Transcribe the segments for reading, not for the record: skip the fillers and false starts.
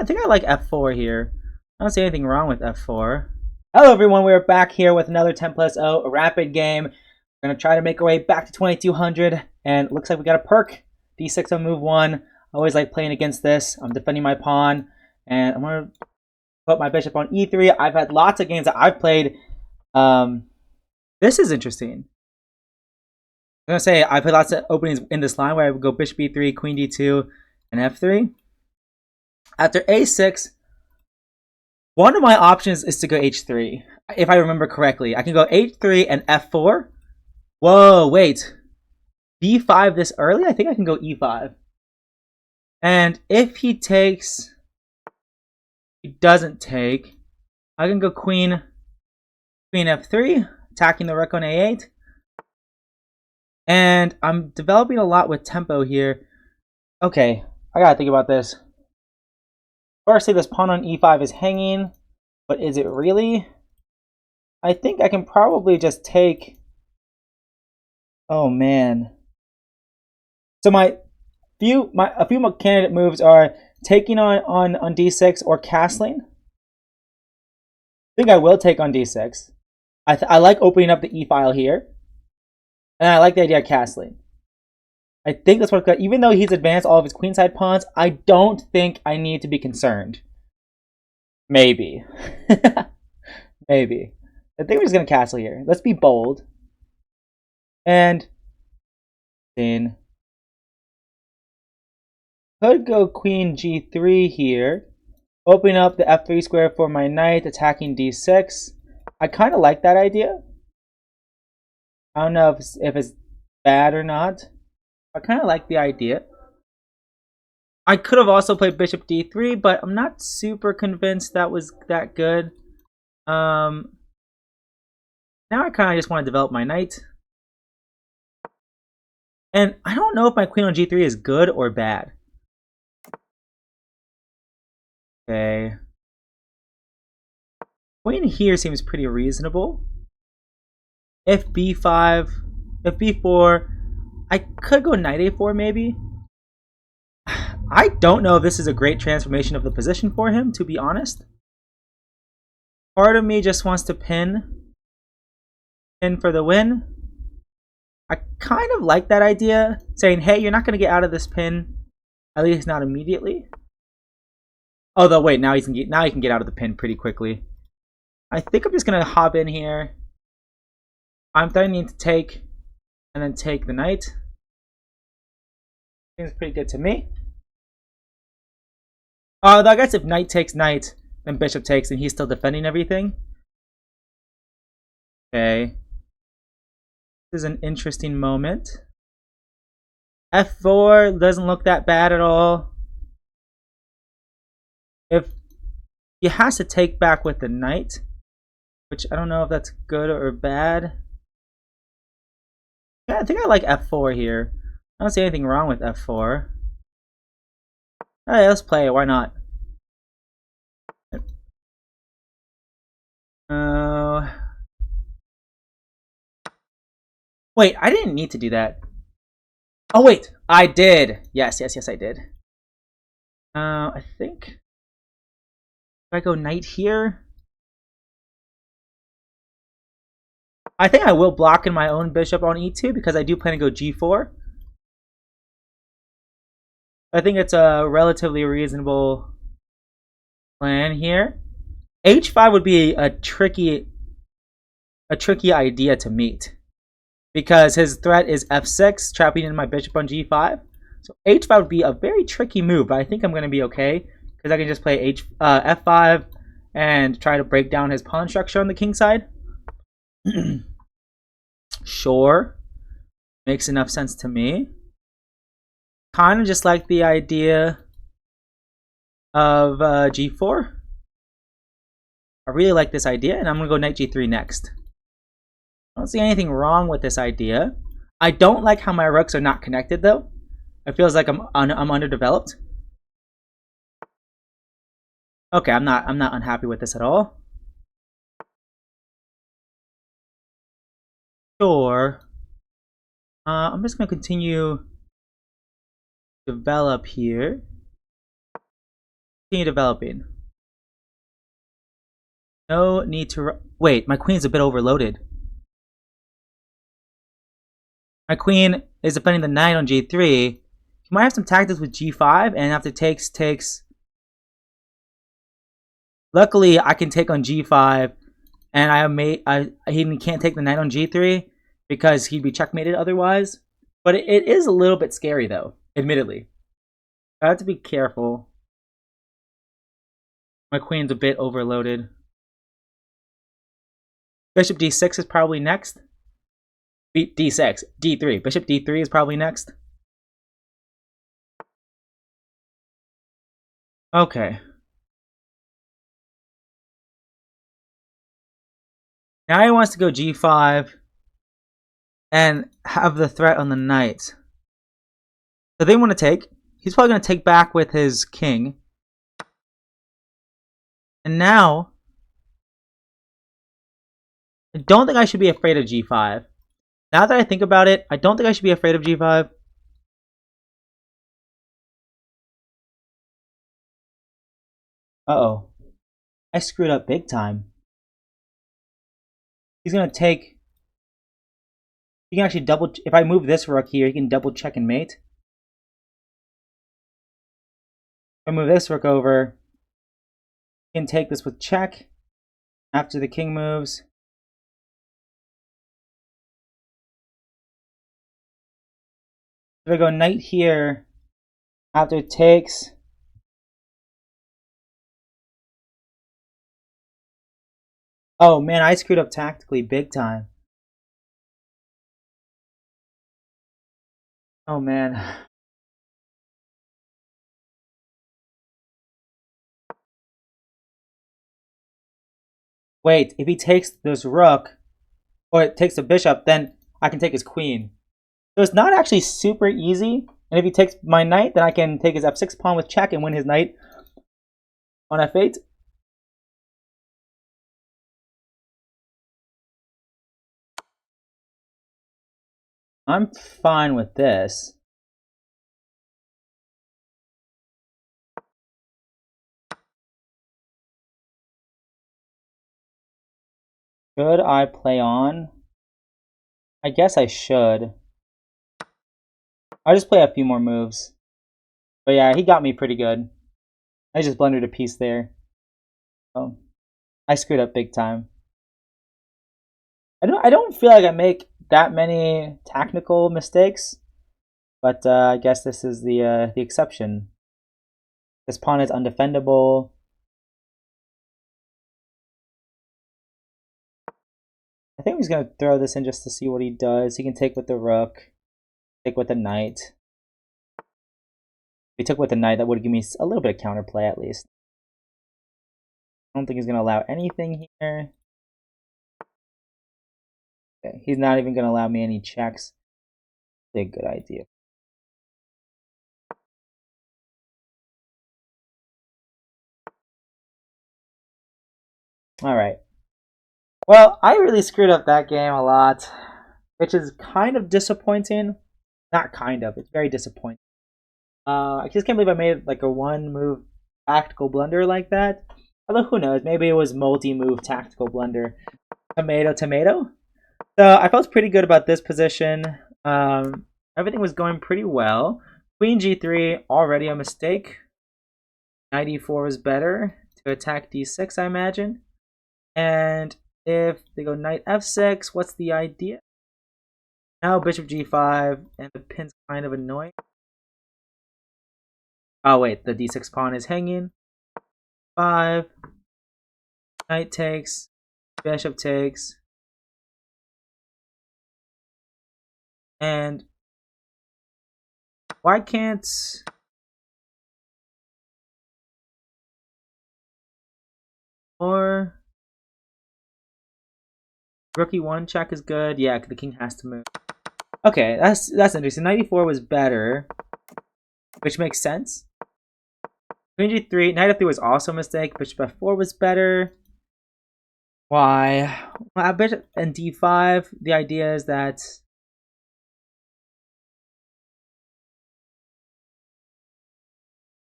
I think I like f4 here. I don't see anything wrong with f4. Hello everyone, we're back here with another 10 plus 0, a rapid game. We're going to try to make our way back to 2200, and it looks like we got a Pirc. d6 on move 1. I always like playing against this. I'm defending my pawn, and I'm going to put my bishop on e3. I've had lots of games that I've played. This is interesting. I'm going to say I played lots of openings in this line where I would go bishop e3, queen d2, and f3. After a6, one of my options is to go h3. If I remember correctly, I can go h3 and f4. Whoa, wait. b5 this early? I think I can go e5. And if he takes, he doesn't take, I can go queen f3, attacking the rook on a8. And I'm developing a lot with tempo here. Okay, I gotta think about this. Firstly, this pawn on e5 is hanging, but is it really? I think I can probably just take... Oh man. So a few candidate moves are taking on d6 or castling. I think I will take on d6. I like opening up the e file here, and I like the idea of castling. I think that's what, even though he's advanced all of his queenside pawns, I don't think I need to be concerned. Maybe. Maybe. I think we're just going to castle here. Let's be bold. And then could go queen g3 here. Open up the f3 square for my knight, attacking d6. I kind of like that idea. I don't know if it's bad or not. I kind of like the idea. I could have also played bishop d3, but I'm not super convinced that was that good. Now I kind of just want to develop my knight. And I don't know if my queen on g3 is good or bad. Okay. Queen here seems pretty reasonable. If b5, if b4, I could go knight a4 maybe. I don't know if this is a great transformation of the position for him, to be honest. Part of me just wants to pin for the win. I kind of like that idea, saying, hey, you're not going to get out of this pin, at least not immediately. Although, wait, now he can get out of the pin pretty quickly. I think I'm just going to hop in here. I'm threatening to take, and then take the knight. Seems pretty good to me. Though I guess if knight takes knight, then bishop takes, and he's still defending everything. Okay. This is an interesting moment. f4 doesn't look that bad at all. If he has to take back with the knight, which I don't know if that's good or bad. Yeah, I think I like f4 here. I don't see anything wrong with f4. Alright, let's play it. Why not? Wait, I didn't need to do that. Oh wait, I did. Yes, I did. I think if I go knight here, I think I will block in my own bishop on e2 because I do plan to go g4. I think it's a relatively reasonable plan here. h5 would be a tricky idea to meet because his threat is f6, trapping in my bishop on g5. So h5 would be a very tricky move, but I think I'm going to be okay because I can just play f5 and try to break down his pawn structure on the king side. Sure, makes enough sense to me. Kind of just like the idea of g4. I really like this idea, and I'm going to go knight g3 next. I don't see anything wrong with this idea. I don't like how my rooks are not connected, though. It feels like I'm underdeveloped. Okay, I'm not unhappy with this at all. Sure. I'm just going to continue develop here. Continue developing. No need to... Wait, my queen's a bit overloaded. My queen is defending the knight on g3. He might have some tactics with g5, and after takes... Luckily, I can take on g5, and he can't take the knight on g3 because he'd be checkmated otherwise. But it is a little bit scary, though, admittedly. I have to be careful. My queen's a bit overloaded. Bishop d6 is probably next. d6, d3. Bishop d3 is probably next. Okay. Now he wants to go g5 and have the threat on the knight. So they want to take. He's probably going to take back with his king. And now, I don't think I should be afraid of g5. Now that I think about it, I don't think I should be afraid of g5. Uh-oh. I screwed up big time. He's going to take... He can actually double... If I move this rook here, he can double check and mate. If I move this rook over, he can take this with check after the king moves. If I go knight here, after it takes... Oh man, I screwed up tactically big time. Oh man. Wait, if he takes this rook, or it takes the bishop, then I can take his queen. So it's not actually super easy. And if he takes my knight, then I can take his f6 pawn with check and win his knight on f8. I'm fine with this. Should I play on? I guess I should. I'll just play a few more moves. But yeah, he got me pretty good. I just blundered a piece there. Oh, I screwed up big time. I don't feel like I make that many technical mistakes, but I guess this is the exception. This pawn is undefendable. I think he's gonna throw this in just to see what he does. He can take with the rook, take with the knight. If he took with the knight, that would give me a little bit of counterplay at least. I don't think he's gonna allow anything here. Okay, he's not even gonna allow me any checks. That's a good idea. Alright. Well, I really screwed up that game a lot, which is kind of disappointing. Not kind of, it's very disappointing. I just can't believe I made like a one-move tactical blunder like that. Although, who knows, maybe it was multi-move tactical blunder. Tomato, tomato. So I felt pretty good about this position. Everything was going pretty well. Queen g3, already a mistake. Knight e4 was better to attack d6, I imagine. And if they go knight f6, what's the idea? Now bishop g5, and the pin's kind of annoying. Oh wait, the d6 pawn is hanging. 5. Knight takes. Bishop takes. And why can't... Or... Rook e1 check is good. Yeah, the king has to move. Okay, that's interesting. Knight e4 was better, which makes sense. Queen g3, knight f3 was also a mistake. Bishop f4 was better. Why? Well, bishop and d5. The idea is that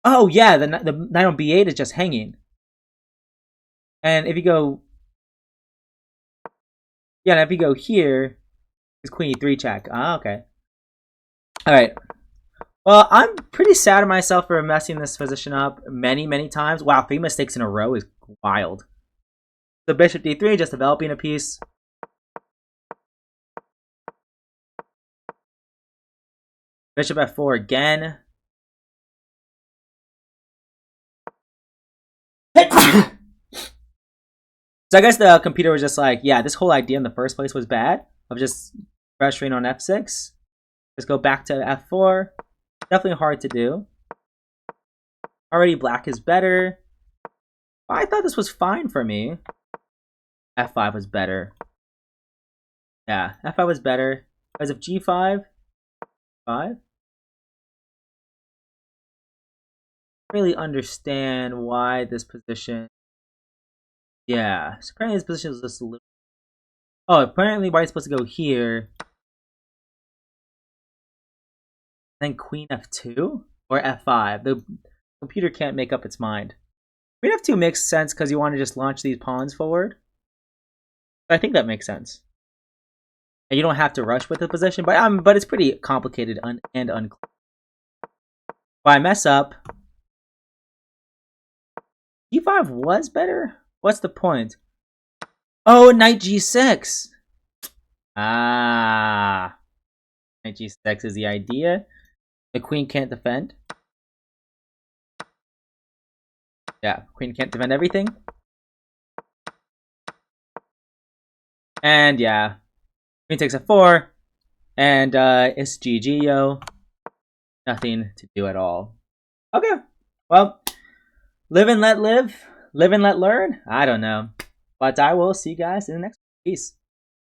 Oh yeah, the knight on b8 is just hanging. And if you go, yeah, and if you go here, it's queen e3 check. Ah, okay. All right. Well, I'm pretty sad at myself for messing this position up many times. Wow, 3 mistakes in a row is wild. So bishop d3, just developing a piece. Bishop f4 again. So I guess the computer was just like, yeah, this whole idea in the first place was bad of just pressuring on f6. Just go back to f4. Definitely hard to do. Already black is better. I thought this was fine for me. f5 was better. Yeah, f5 was better. Because of g5, 5. Really understand why this position. Yeah, so apparently this position is just a little. Oh, apparently white's supposed to go here. Then queen f2 or f5. The computer can't make up its mind. Queen f2 makes sense because you want to just launch these pawns forward. I think that makes sense. And you don't have to rush with the position, but it's pretty complicated and unclear. If I mess up, g5 was better. What's the point? Oh, knight g6. Ah, knight g6 is the idea. The queen can't defend. Yeah, queen can't defend everything. And yeah, queen takes f4, and it's GG, yo. Nothing to do at all. Okay, well, live and let live, live and let learn. I don't know, but I will see you guys in the next one. Peace.